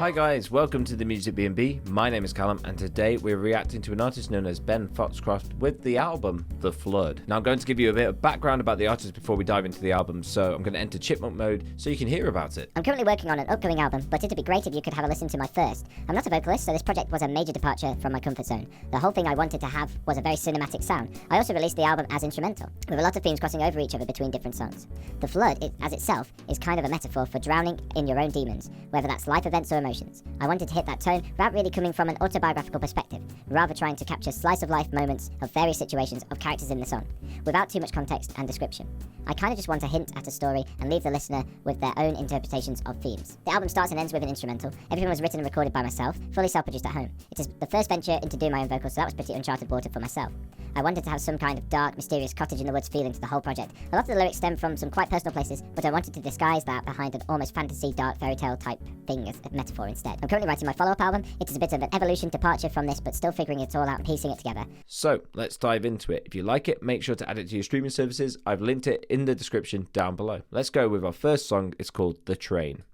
Hi guys, welcome to the Music B&B. My name is Callum and today we're reacting to an artist known as Ben Foxcroft with the album The Flood. Now I'm going to give you a bit of background about the artist before we dive into the album, so I'm going to enter chipmunk mode so you can hear about it. I'm currently working on an upcoming album, but it'd be great if you could have a listen to my first. I'm not a vocalist, so this project was a major departure from my comfort zone. The whole thing I wanted to have was a very cinematic sound. I also released the album as instrumental, with a lot of themes crossing over each other between different songs. The Flood, as itself, is kind of a metaphor for drowning in your own demons, whether that's life events or emotions. I wanted to hit that tone without really coming from an autobiographical perspective, rather trying to capture slice-of-life moments of various situations of characters in the song, without too much context and description. I kind of just want to hint at a story and leave the listener with their own interpretations of themes. The album starts and ends with an instrumental. Everything was written and recorded by myself, fully self-produced at home. It is the first venture into doing my own vocals, so that was pretty uncharted water for myself. I wanted to have some kind of dark, mysterious cottage-in-the-woods feeling to the whole project. A lot of the lyrics stem from some quite personal places, but I wanted to disguise that behind an almost fantasy, dark fairy tale type thing as a metaphor instead. I'm currently writing my follow-up album. It is a bit of an evolution departure from this, but still figuring it all out and piecing it together. So let's dive into it. If you like it, make sure to add it to your streaming services. I've linked it in the description down below. Let's go with our first song. It's called The Train.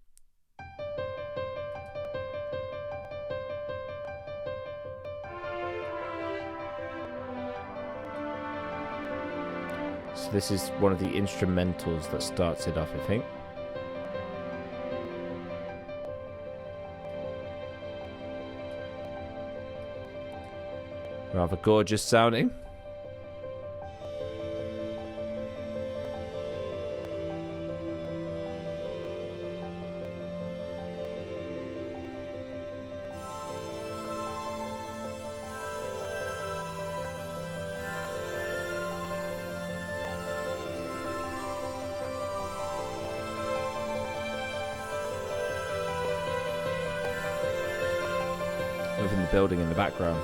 So this is one of the instrumentals that starts it off, I think. Rather gorgeous sounding. Loving the building in the background.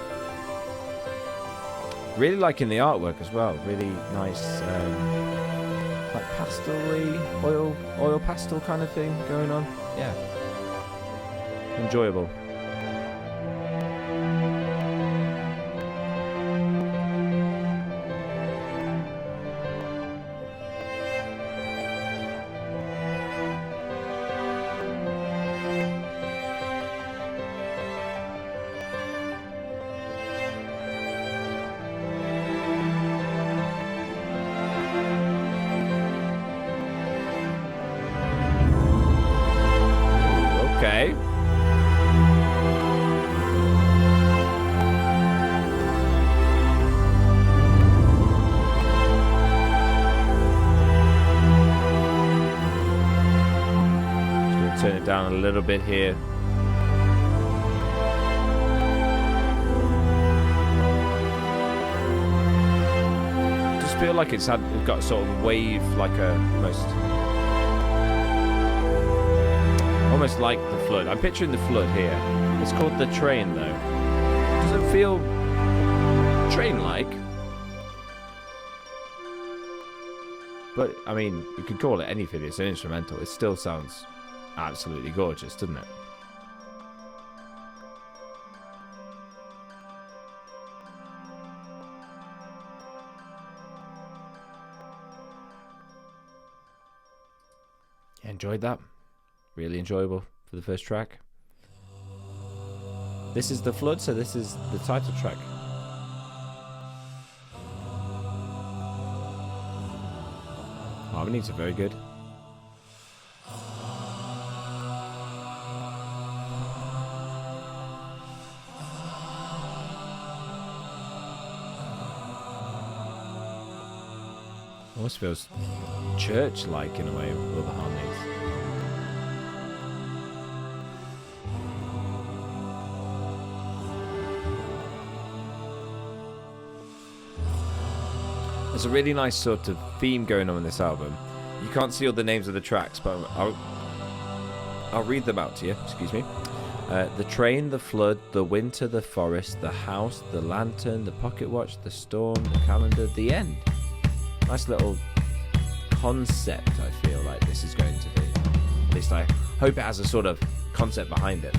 Really liking the artwork as well. Really nice, like pastel-y, oil pastel kind of thing going on. Yeah, enjoyable. Okay. Just going to turn it down a little bit here. Just feel like it's got sort of wave, like a almost like the Flood. I'm picturing the Flood here. It's called The Train though. Does it feel train-like? But I mean, you could call it anything. It's an instrumental. It still sounds absolutely gorgeous, doesn't it? Yeah, enjoyed that. Really enjoyable for the first track. This is The Flood, so this is the title track. Harmonies are very good. Almost feels church-like in a way with the harmonies. There's a really nice sort of theme going on in this album. You can't see all the names of the tracks, but I'll read them out to you. Excuse me. The Train, The Flood, The Winter, The Forest, The House, The Lantern, The Pocket Watch, The Storm, The Calendar, The End. Nice little concept, I feel like this is going to be. At least I hope it has a sort of concept behind it.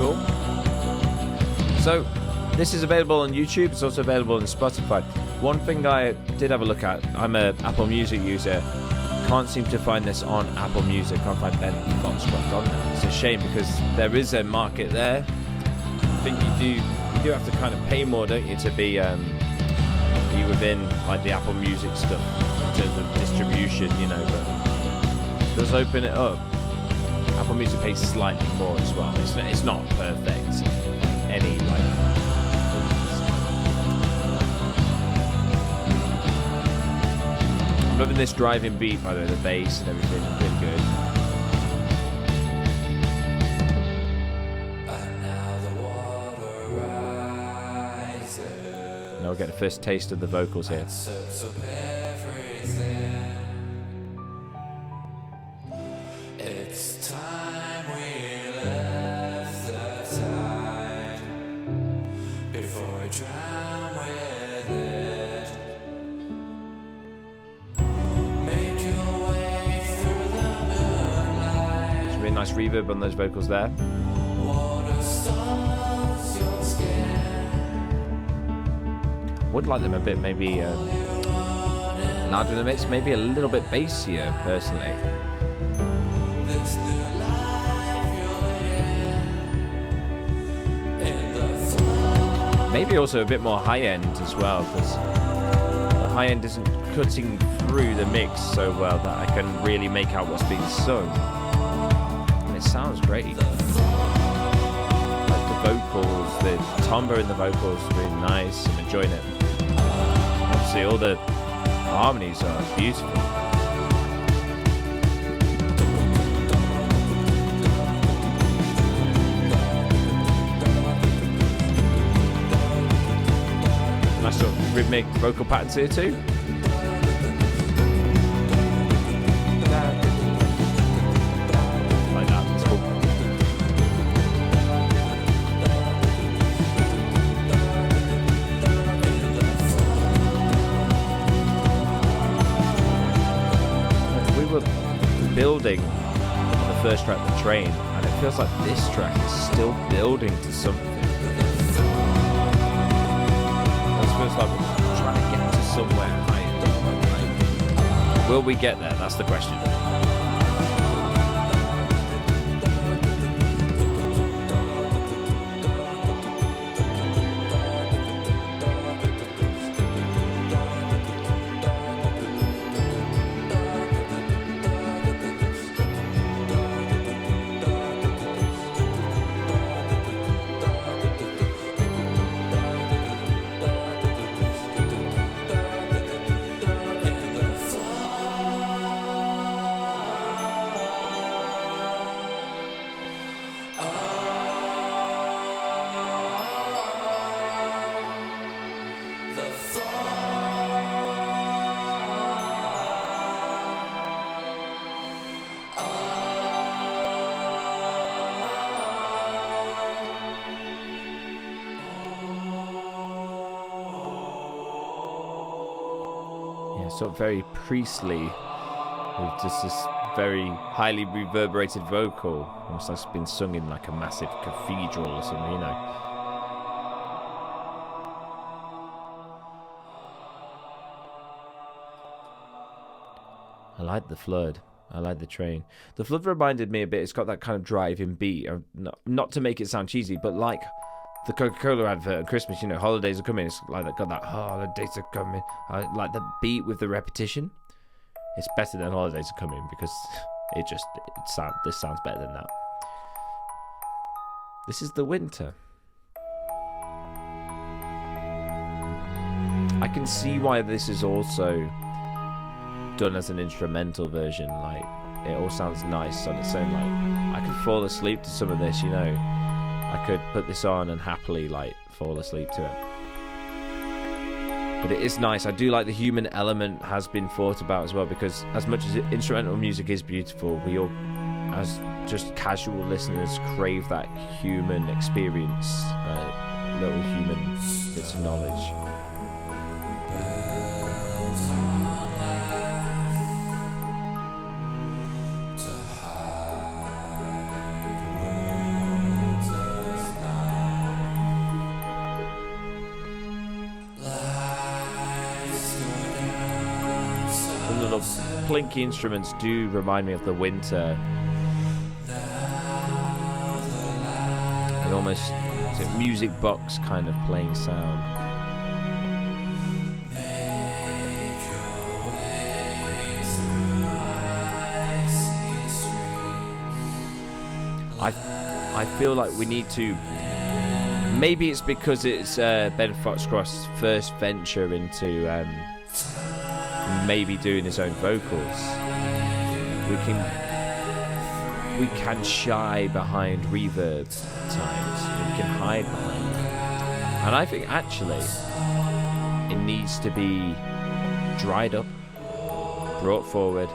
cool. So, this is available on YouTube. It's also available on Spotify. One thing I did have a look at, I'm a Apple Music user. Can't seem to find this on Apple Music. Can't find Ben Foxcroft on there. It's a shame because there is a market there. I think you do have to kind of pay more, don't you, to be within like the Apple Music stuff in terms of distribution, you know. But it does open it up. Apple Music pays slightly more as well. It's not perfect. Any like. I'm loving this driving beat, by the way, the bass and everything, really good. Now we'll get the first taste of the vocals here. It's time we left the tide before we drown with it. Make your way through the moonlight. There's a really nice reverb on those vocals there. Water stones your skin. Would like them a bit maybe louder in the mix, maybe a little bit bassier personally. This new life you're in the flow. Maybe also a bit more high end as well, because the high end isn't cutting through the mix so well that I can really make out what's being sung. And it sounds great. Like the vocals, the timbre in the vocals, really nice. I'm enjoying it. Obviously, all the harmonies are beautiful. Nice sort of rhythmic vocal patterns here too. Like that, it's cool. We were building on the first track, The Train, and it feels like this track is still building to something. Feels like we're trying to get to somewhere higher. Will we get there? That's the question. Sort of very priestly, with just this very highly reverberated vocal, almost like it's been sung in like a massive cathedral or something, you know. I like the flood. I like the train. The flood reminded me a bit. It's got that kind of driving beat. Not to make it sound cheesy, but like the Coca-Cola advert at Christmas, you know, holidays are coming. It's like that, got that holidays are coming. I like the beat with the repetition. It's better than holidays are coming because this sounds better than that. This is the winter. I can see why this is also done as an instrumental version. Like, it all sounds nice on its own. Like, I could fall asleep to some of this, you know. I could put this on and happily like fall asleep to it. But it is nice. I do like the human element has been thought about as well, because as much as instrumental music is beautiful, we all, as just casual listeners, crave that human experience, little human bits of knowledge. plinky instruments do remind me of the winter. An almost music box kind of playing sound. I feel like we need to. Maybe it's because it's Ben Foxcroft's first venture into maybe doing his own vocals. We can shy behind reverb at times. We can hide behind it. And I think actually it needs to be dried up, brought forward,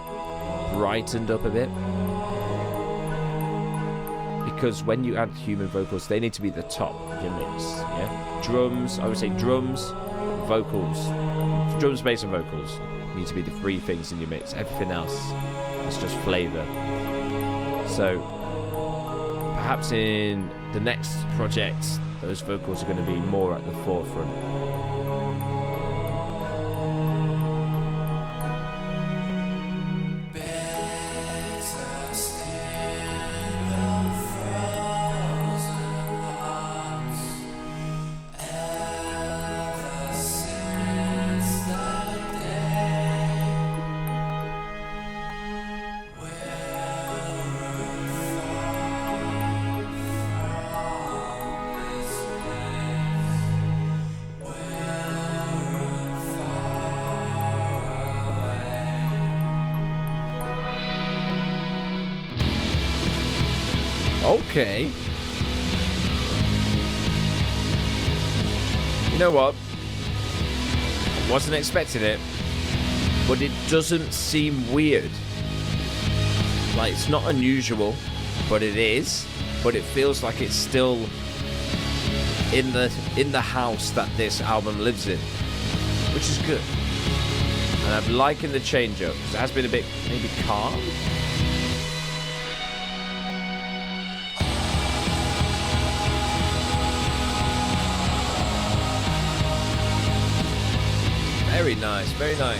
brightened up a bit. Because when you add human vocals, they need to be the top of your mix. Yeah, drums. I would say drums, vocals, drums, bass, and vocals need to be the three things in your mix. Everything else is just flavor. So perhaps in the next project, those vocals are going to be more at the forefront. Okay. You know what? Wasn't expecting it, but it doesn't seem weird. Like, it's not unusual, but it is. But it feels like it's still in the house that this album lives in, which is good. And I'm liking the change up. It has been a bit maybe calm. Very nice, very nice.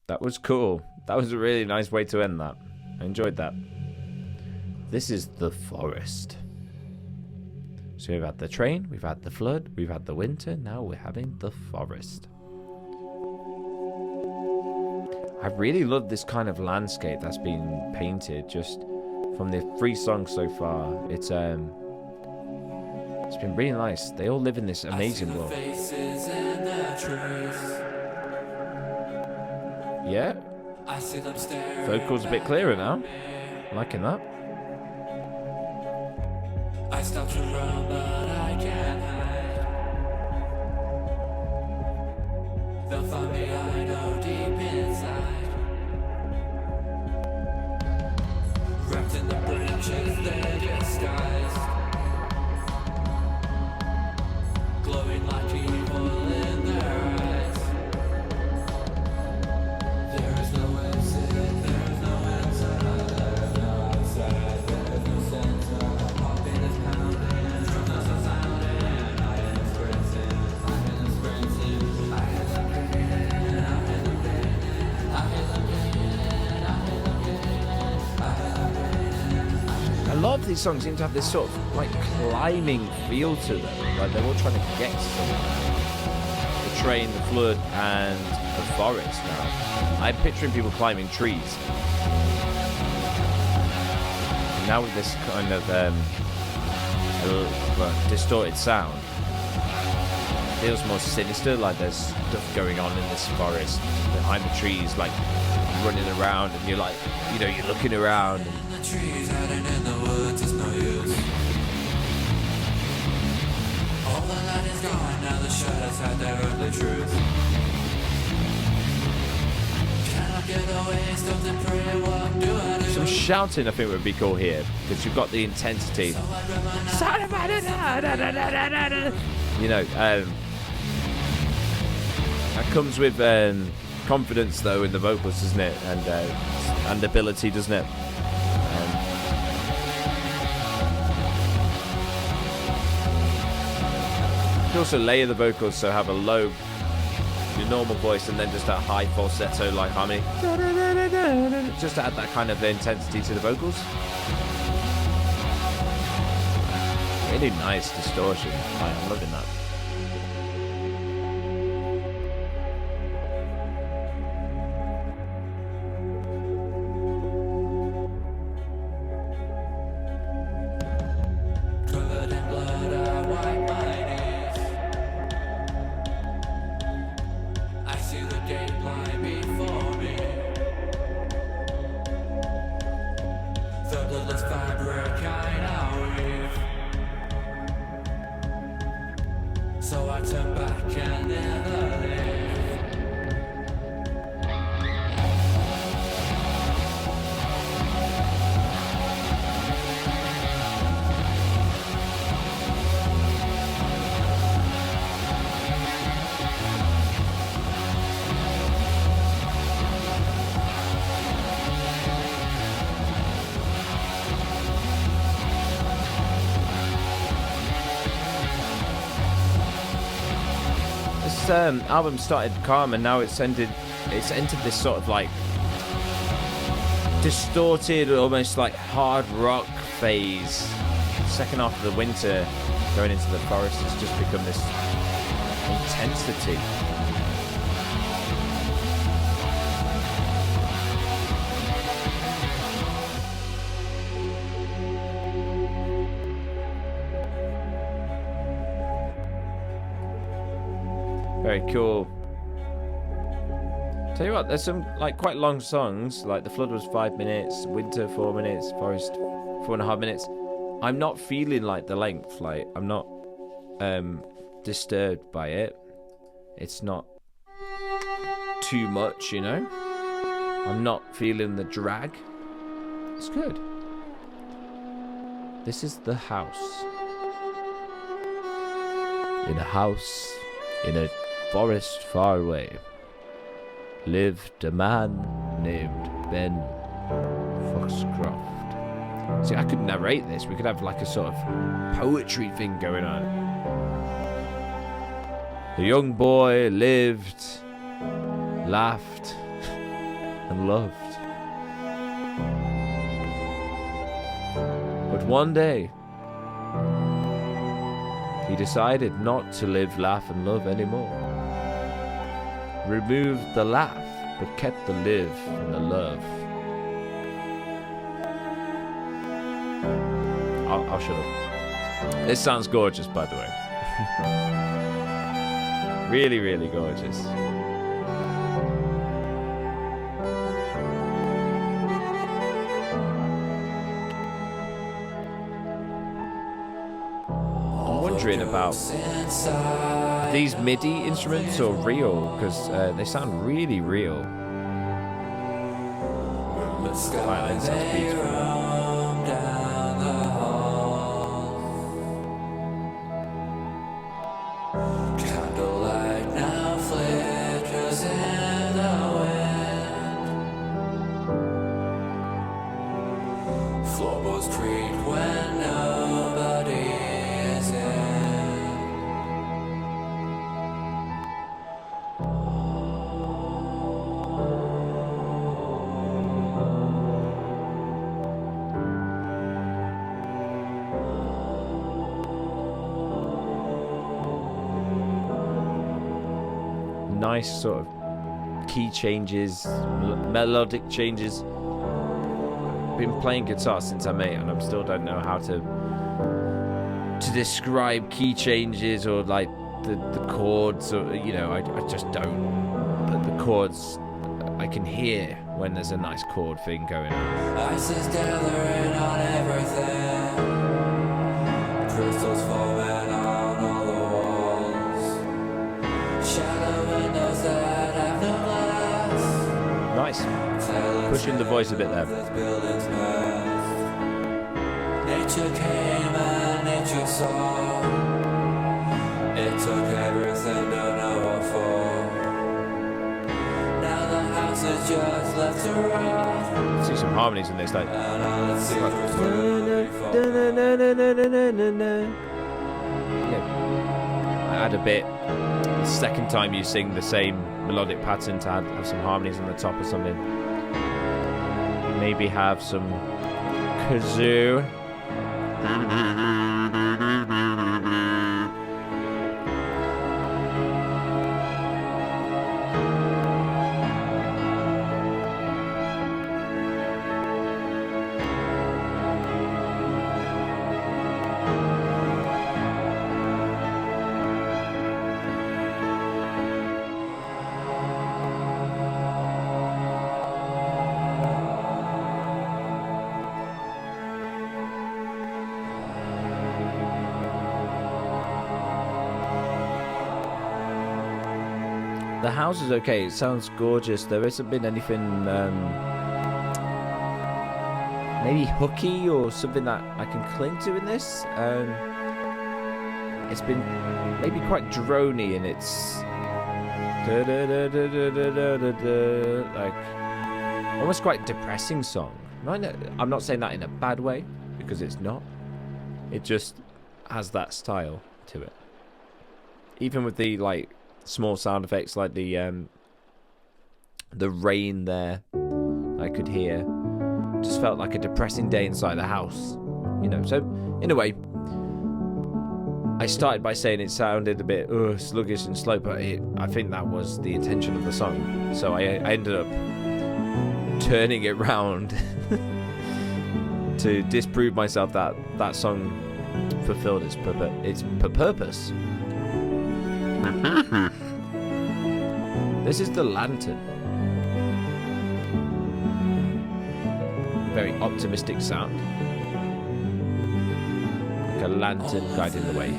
That was cool. That was a really nice way to end that. I enjoyed that. This is the forest. So we've had the train, we've had the flood, we've had the winter, now we're having the forest. I really love this kind of landscape that's been painted just from the 3 songs so far. It's been really nice. They all live in this amazing world. Yeah, vocals a bit clearer now. Liking that. I start to run, but I can't hide. They'll find me, I know, deep inside. Wrapped in the branches, they're disguised. Glowing like evil in their eyes. There is no exit, there is no inside, there is no outside, there is no center. Heartbeat is pounding, drums are sounding. I am sprinting, I am sprinting. I hear them beating, I hear them beating. I hear them beating, I hear them beating. I hear them beating. A lot of these songs seem to have this sort of like climbing feel to them. Like they're all trying to get to somewhere. The train, the flood, and the forest now. I'm picturing people climbing trees. And now with this kind of distorted sound, it feels more sinister, like there's stuff going on in this forest behind the trees, like running around, and you're like, you know, you're looking around. And The trees hiding in the woods is no use. All the light is gone, now the shadows hide their ugly truth. Some shouting I think would be cool here, because you've got the intensity. You know, that comes with confidence though in the vocals, doesn't it? And ability, doesn't it? You can also layer the vocals, so have a low, your normal voice, and then just a high falsetto like harmony, just to add that kind of intensity to the vocals. Really nice distortion. I'm loving that. So I turn back and never leave. This album started calm, and now it's entered this sort of like distorted, almost like hard rock phase. Second half of the winter, going into the forest, it's just become this intensity. Very cool. Tell you what, there's some like quite long songs. Like The Flood was 5 minutes, Winter 4 minutes, Forest 4.5 minutes. I'm not feeling like the length. Like I'm not disturbed by it. It's not too much, you know. I'm not feeling the drag. It's good. This is The House. In a house in a forest far away lived a man named Ben Foxcroft. See, I could narrate this. We could have like a sort of poetry thing going on. The young boy lived, laughed, and loved. But one day, he decided not to live, laugh, and love anymore. Removed the laugh, but kept the live and the love. I'll shut up. This sounds gorgeous, by the way. Really, really gorgeous. About these MIDI instruments or real, because they sound really real. Violin sounds beautiful. Floorboards creak when nobody is in. Nice sort of key changes, melodic changes. Been playing guitar since I'm 8, and I still don't know how to describe key changes or like the chords, or you know, I just don't. But the chords, I can hear when there's a nice chord thing going on. Ice is gathering on everything. Crystals forming on all the walls. Shadow windows that have no glass. Nice. Pushing the voice a bit there. Nature came and nature saw. It took everything, don't know what for. Now the house is just left to rot. See some harmonies in this, like. And all it seems was to Yeah. I add a bit. The second time you sing the same melodic pattern to have some harmonies on the top or something. Maybe have some kazoo. The house is okay. It sounds gorgeous. There hasn't been anything maybe hooky or something that I can cling to in this. It's been maybe quite droney in its like almost quite depressing song. I'm not saying that in a bad way because it's not. It just has that style to it. Even with the like small sound effects like the rain there I could hear. Just felt like a depressing day inside the house. You know, so in a way I started by saying it sounded a bit sluggish and slow, but I think that was the intention of the song. So I ended up turning it round to disprove myself that that song fulfilled its purpose. This is the lantern. Very optimistic sound. Like a lantern guiding the way.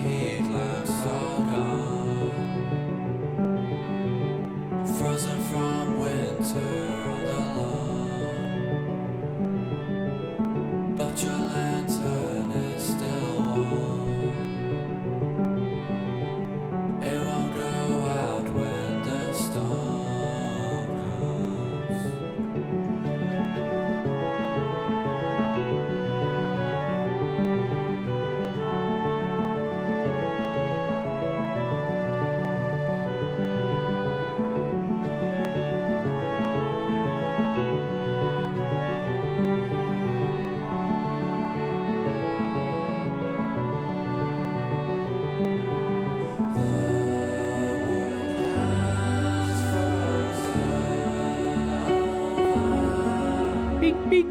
frozen from winter on the lawn. But your lantern is still warm. It won't go out when the storm comes. Beep, beep.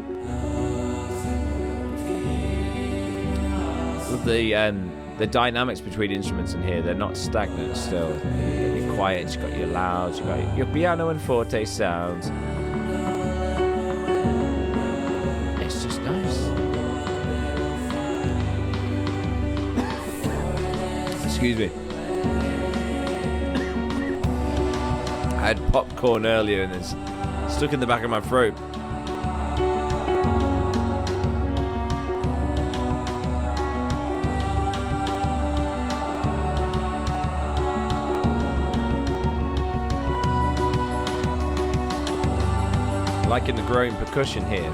With the dynamics between instruments in here, they're not stagnant still. You're quiet, you've got your louds, you've got your piano and forte sounds. It's just nice. Excuse me. I had popcorn earlier and it's stuck in the back of my throat. Liking the growing percussion here.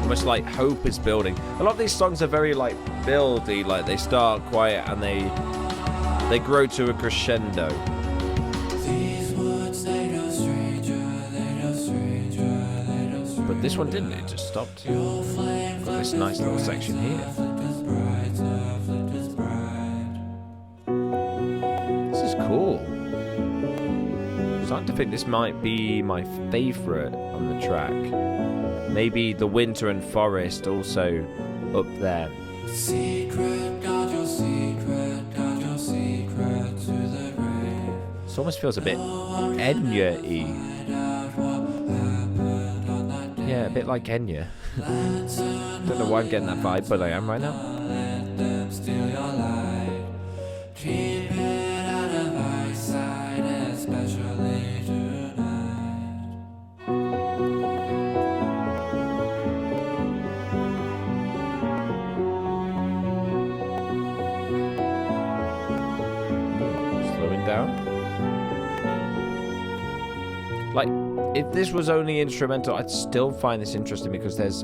Almost like hope is building. A lot of these songs are very like buildy, like they start quiet and they grow to a crescendo. These woods, they know stranger, they know stranger, they know stranger. But this one didn't, it just stopped. Your flame Got this nice little section here. flicked as bright, flicked as bright. This is cool. I'm starting to think this might be my favourite on the track. Maybe the winter and forest also up there. Secret, guard your secret, guard your secret to the grave. This almost feels a bit Enya-y. Find out what happened on that day. Yeah, a bit like Enya. Lantern, Don't know why I'm getting that vibe, but I am right now. let them steal your light. Keep it out of eyesight, especially tonight. Like, if this was only instrumental, I'd still find this interesting because there's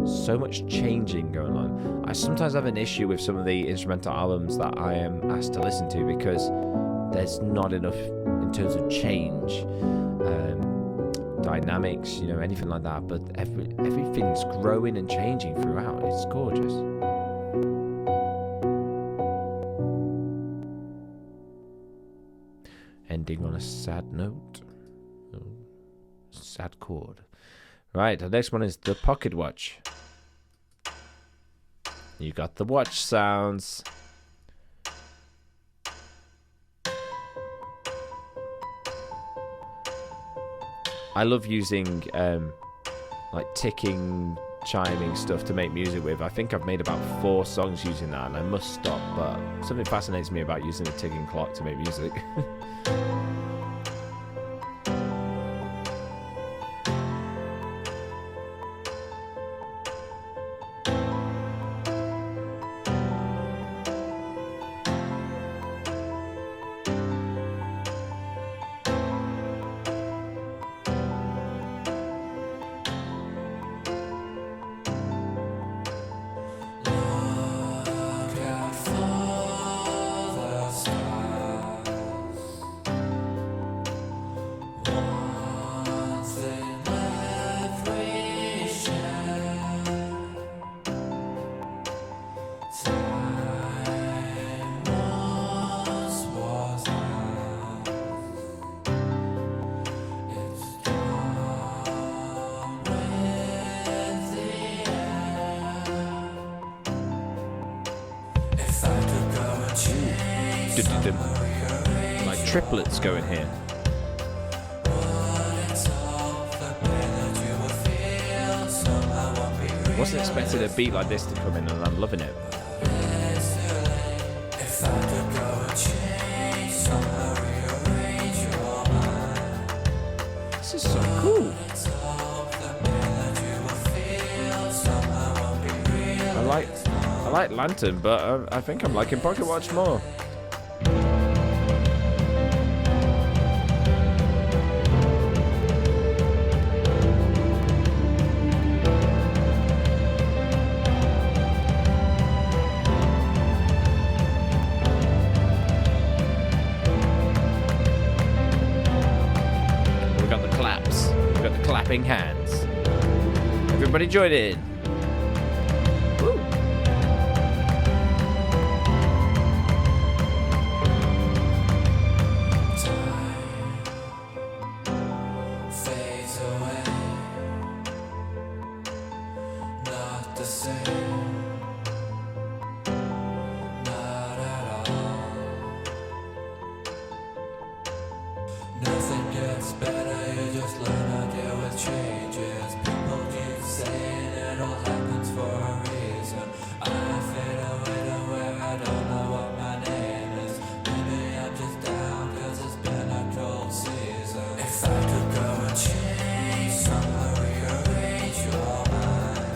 so much changing going on. I sometimes have an issue with some of the instrumental albums that I am asked to listen to because there's not enough in terms of change, dynamics, you know, anything like that. But everything's growing and changing throughout. It's gorgeous. Ending on a sad note. Sad chord. Right, the next one is the pocket watch. You got the watch sounds. I love using like ticking, chiming stuff to make music with. I think I've made about 4 songs using that, and I must stop, but something fascinates me about using a ticking clock to make music. Like triplets going here. Wasn't expecting a beat like this to come in, and I'm loving it. This is so cool. I like Lantern, but I think I'm liking Pocket Watch more. We've got the claps. We've got the clapping hands. Everybody join in. Woo. Fades away, not the same, not at all. Nothing gets better, you just learn to deal with changes. People keep saying it all happens for a reason. I fade away to where I don't know what my name is. Maybe I'm just down 'cause it's been a cold season. If I could go and change, somehow rearrange your mind,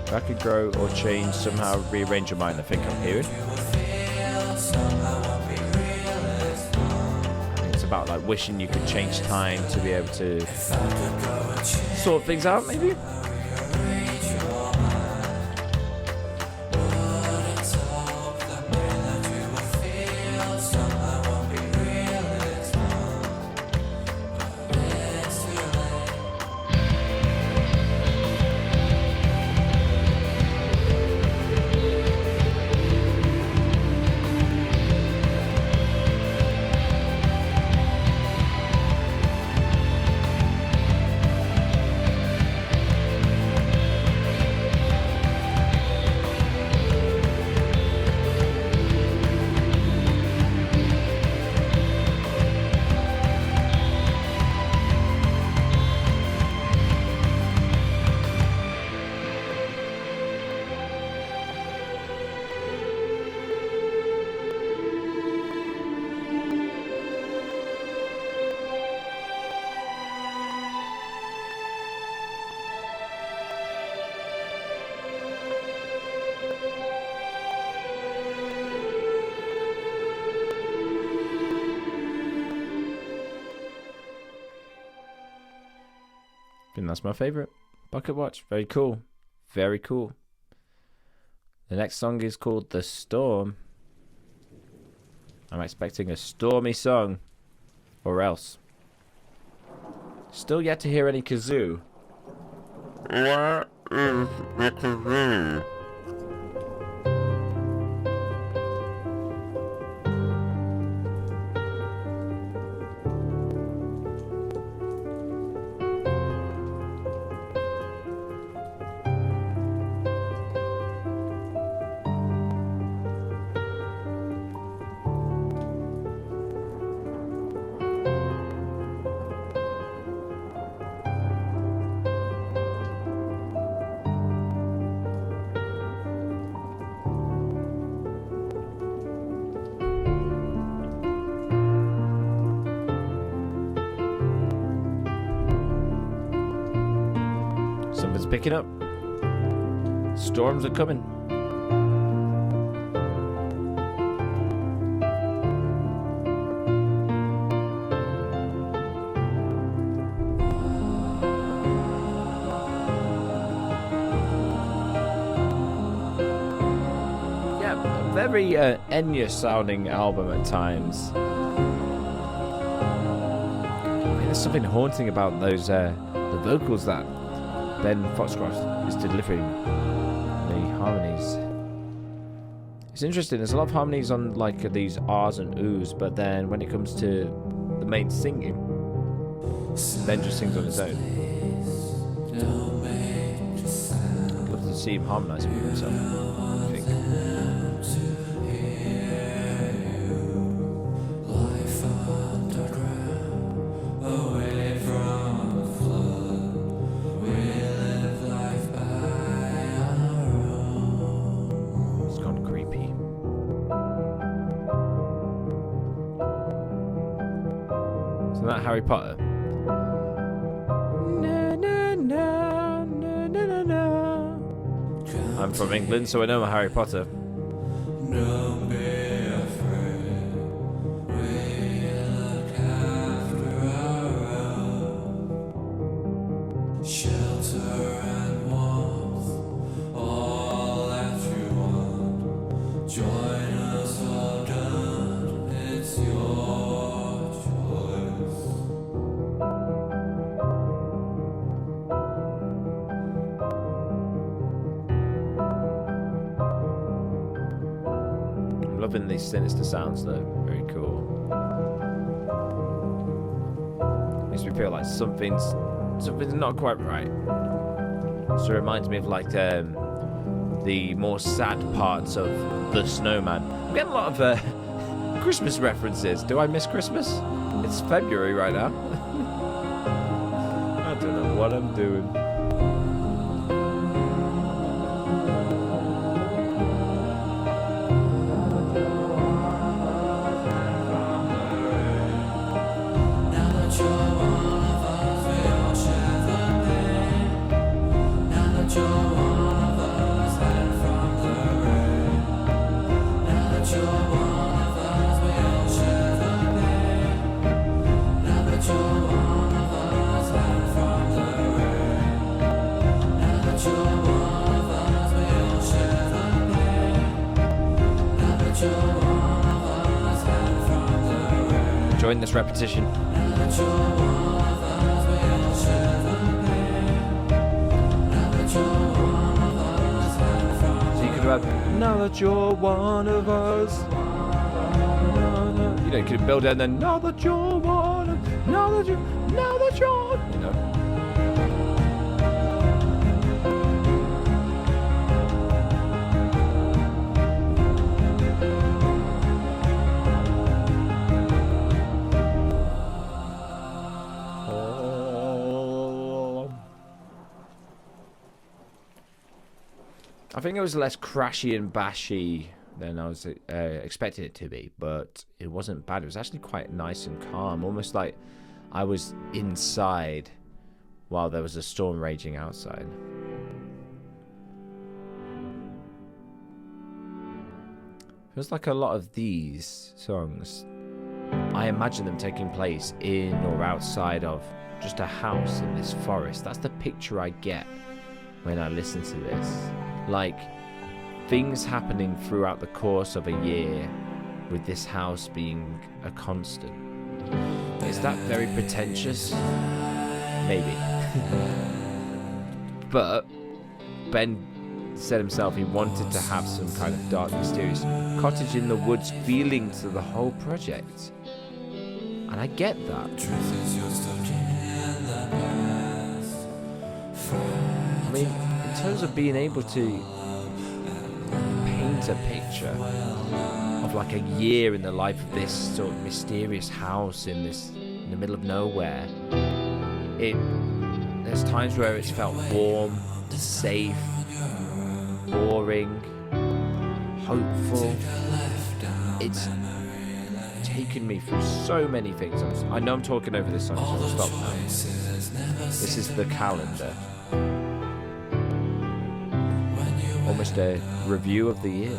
If I could grow or change, somehow rearrange your mind, I think I'm hearing. you would feel somehow won't be real as long. It's about like wishing you could change time to be able to If I could go and change, sort things out, maybe. rearrange your mind, would it solve the pain that you would feel? Somehow won't be real as long. But it's too late. think that's my favourite. Bucket Watch. Very cool. Very cool. The next song is called The Storm. I'm expecting a stormy song. Or else. Still yet to hear any kazoo. What is the kazoo? Something's picking up. Storms are coming. Yeah, a very Enya sounding album at times. I mean, there's something haunting about those the vocals that Ben Foxcroft is delivering, the harmonies. It's interesting, there's a lot of harmonies on like these R's and O's, but then when it comes to the main singing, Ben just sings on his own. I'd love to see him harmonise with himself, I think. Isn't that Harry Potter? Na, na, na, na, na, na, na. I'm from England, so I know my Harry Potter. Don't be afraid. We look after our own. Shelter and warmth, all that you want. Join us or don't, it's your choice. I'm loving these sinister sounds though. Very cool. Makes me feel like something's not quite right. So it reminds me of like the more sad parts of The Snowman. I'm getting a lot of Christmas references. Do I miss Christmas? It's February right now. I don't know what I'm doing. Now that you're one of us, we all share the pain. Now that you're one of us, hide from the rain. Now that you're one of us, we all share the pain. Now that you're one of us, hide from the rain. Now that you're one of us, we all share the pain. Now that you're one of us, hide from the rain. Join this repetition. Now that you're one of us, we all share the pain. Now that you're one of us, hide from So you could have, now that you're one of us. You know, you could build it and then, now that you're one of, now that you're, you know. I think it was less crashy and bashy than I was expecting it to be, but it wasn't bad. It was actually quite nice and calm, almost like I was inside while there was a storm raging outside. Feels like a lot of these songs, I imagine them taking place in or outside of just a house in this forest. That's the picture I get when I listen to this. Like, things happening throughout the course of a year, with this house being a constant. Is that very pretentious? Maybe. But Ben said himself he wanted to have some kind of dark, mysterious cottage in the woods feeling to the whole project. And I get that. I mean, in terms of being able to paint a picture of like a year in the life of this sort of mysterious house in the middle of nowhere, there's times where it's felt warm, safe, boring, hopeful. It's taken me through so many things. I know I'm talking over this song, so I'll stop now. This is The Calendar. Almost a review of the year.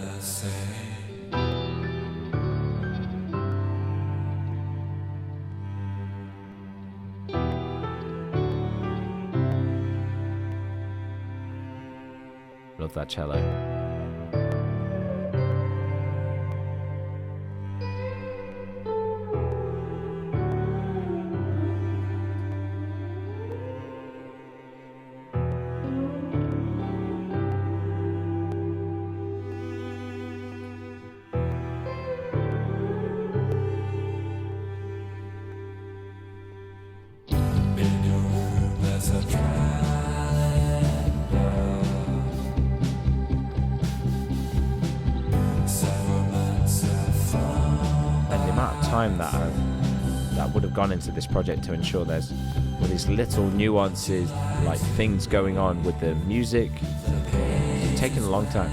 Love that cello. Time that would have gone into this project to ensure there's all these little nuances, like things going on with the music. It's taken a long time.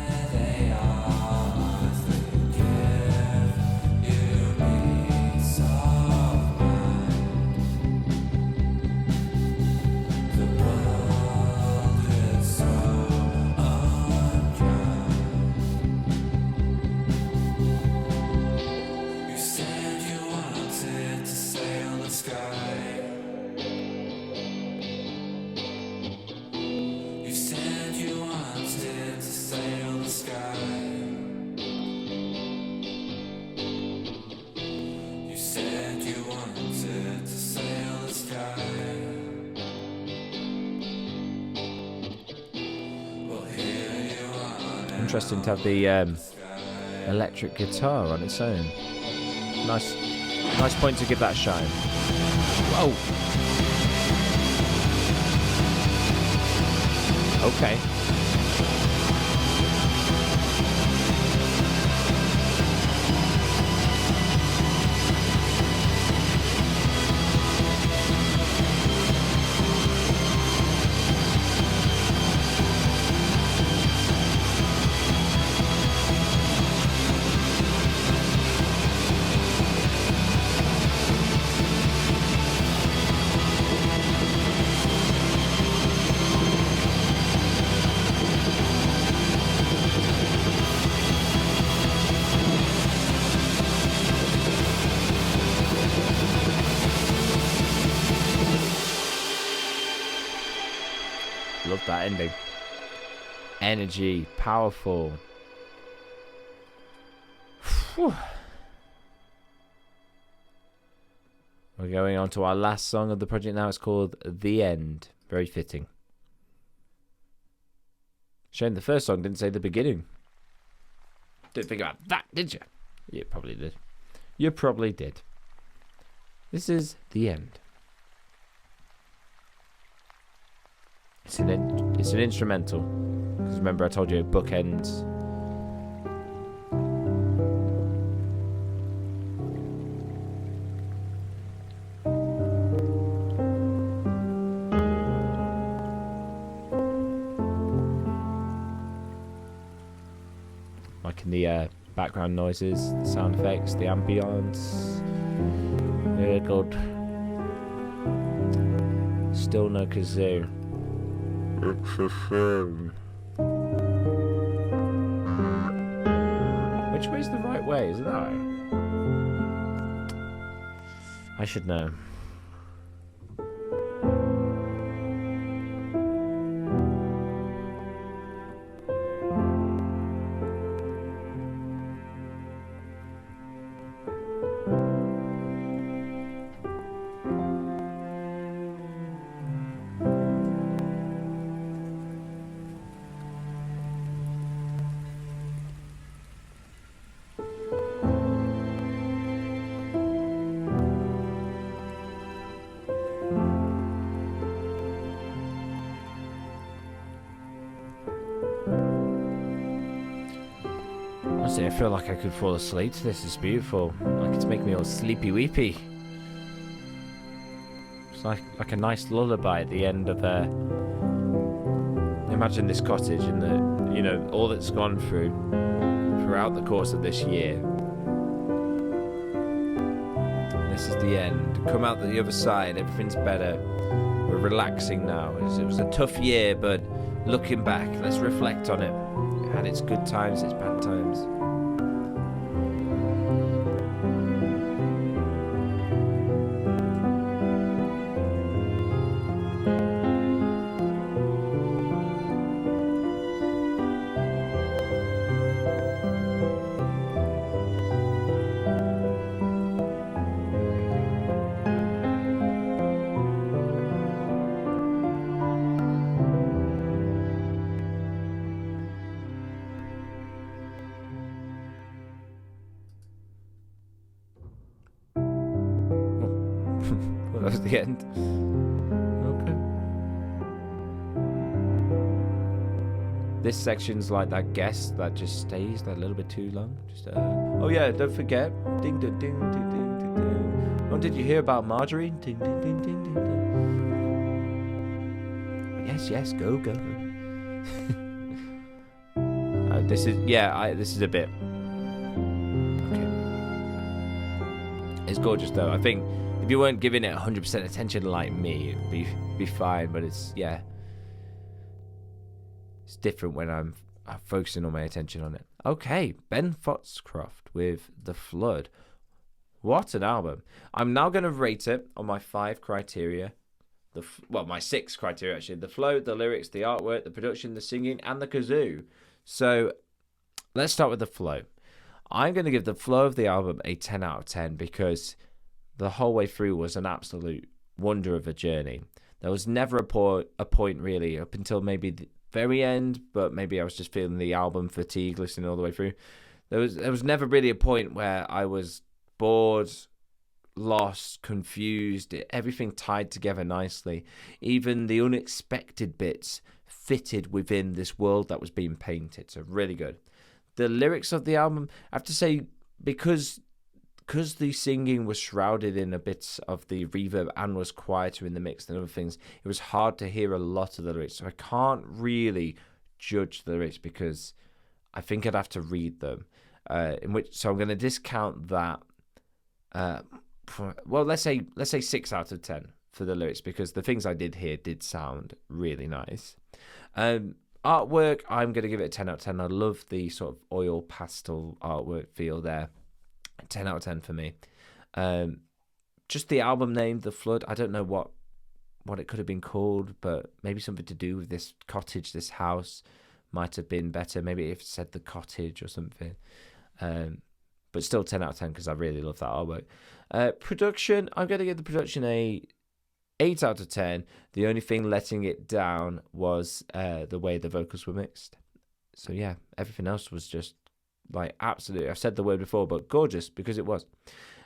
Interesting to have the electric guitar on its own. Nice point to give that a shine. Whoa. Okay. Love that ending. Energy, powerful. Whew. We're going on to our last song of the project now. It's called The End. Very fitting. Shame the first song didn't say the beginning. Didn't think about that, did you? You probably did. You probably did. This is The End. It's an instrumental. Because remember I told you bookends. Like in the background noises, the sound effects, the ambience. Yeah, God. Still no kazoo. It's a thing. Which way's the right way? Is it that way? I should know. Honestly, I feel like I could fall asleep to this. It's beautiful. Like it's making me all sleepy weepy. It's like a nice lullaby at the end of imagine this cottage and all that's gone throughout the course of this year. This is the end. Come out the other side. Everything's better. We're relaxing now. It was a tough year, but looking back, let's reflect on it. It had its good times, its bad times. Well, that was the end. Okay. This section's like that guest that just stays that little bit too long. Just oh yeah, don't forget. Ding ding ding ding ding ding ding. Oh, did you hear about Marjorie? Ding ding ding ding ding ding. Yes, go. This is a bit. Okay. It's gorgeous though. I think if you weren't giving it 100% attention like me, it'd be fine. But it's different when I'm focusing all my attention on it. Okay, Ben Foxcroft with The Flood. What an album! I'm now going to rate it on my 5 criteria. My 6 criteria actually: the flow, the lyrics, the artwork, the production, the singing, and the kazoo. So let's start with the flow. I'm going to give the flow of the album a 10 out of 10 because the whole way through was an absolute wonder of a journey. There was never a point really up until maybe the very end, but maybe I was just feeling the album fatigue listening all the way through. There was never really a point where I was bored, lost, confused. Everything tied together nicely. Even the unexpected bits fitted within this world that was being painted. So really good. The lyrics of the album, I have to say, because the singing was shrouded in a bit of the reverb and was quieter in the mix than other things, it was hard to hear a lot of the lyrics. So I can't really judge the lyrics because I think I'd have to read them. So I'm going to discount that. Let's say 6 out of 10 for the lyrics because the things I did hear did sound really nice. Artwork, I'm going to give it a 10 out of 10. I love the sort of oil pastel artwork feel there. 10 out of 10 for me. Just the album name, The Flood, I don't know what it could have been called, but maybe something to do with this cottage, this house might have been better. Maybe if it said The Cottage or something. But still 10 out of 10 because I really love that artwork. Production, I'm going to give the production a 8 out of 10. The only thing letting it down was the way the vocals were mixed. So yeah, everything else was just like absolutely, I've said the word before, but gorgeous because it was.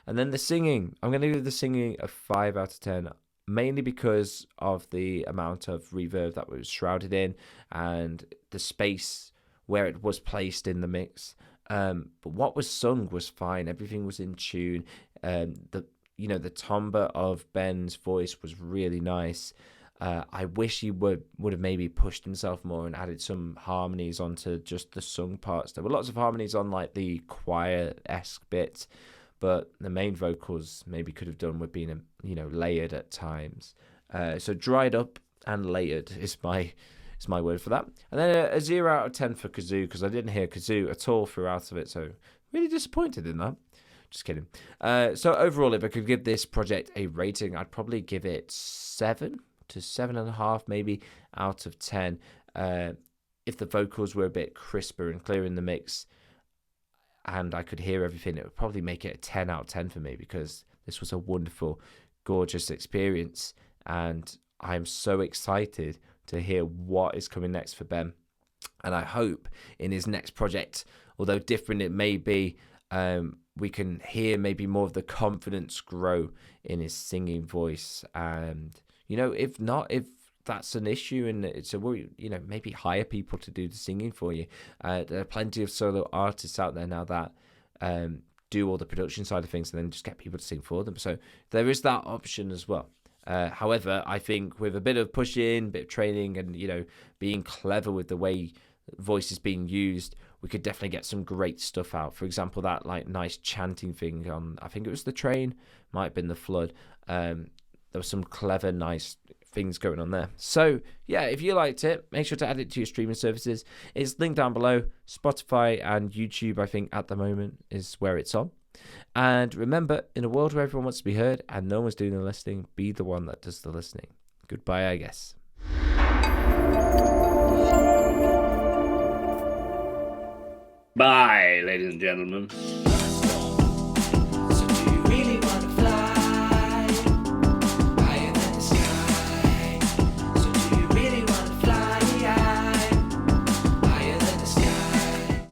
And then the singing, I'm going to give the singing a 5 out of 10, mainly because of the amount of reverb that was shrouded in and the space where it was placed in the mix. But what was sung was fine. Everything was in tune. The timbre of Ben's voice was really nice. I wish he would have maybe pushed himself more and added some harmonies onto just the sung parts. There were lots of harmonies on like the choir-esque bits, but the main vocals maybe could have done with being layered at times. So dried up and layered is my word for that. And then a 0 out of 10 for kazoo because I didn't hear kazoo at all throughout of it, so really disappointed in that. Just kidding. So overall, if I could give this project a rating, I'd probably give it 7 to 7.5 maybe out of 10. If the vocals were a bit crisper and clear in the mix and I could hear everything, it would probably make it a 10 out of 10 for me because this was a wonderful, gorgeous experience and I'm so excited to hear what is coming next for Ben. And I hope in his next project, although different it may be, we can hear maybe more of the confidence grow in his singing voice. And, if that's an issue, and it's a worry. Maybe hire people to do the singing for you. There are plenty of solo artists out there now that do all the production side of things, and then just get people to sing for them. So there is that option as well. However, I think with a bit of pushing, bit of training, and being clever with the way voice is being used, we could definitely get some great stuff out. For example, that like nice chanting thing on, I think it was the train, might have been the flood. There was some clever, nice things going on there. So yeah, if you liked it, make sure to add it to your streaming services. It's linked down below. Spotify and YouTube, I think at the moment, is where it's on. And remember, in a world where everyone wants to be heard and no one's doing the listening, be the one that does the listening. Goodbye, I guess. Bye, ladies and gentlemen.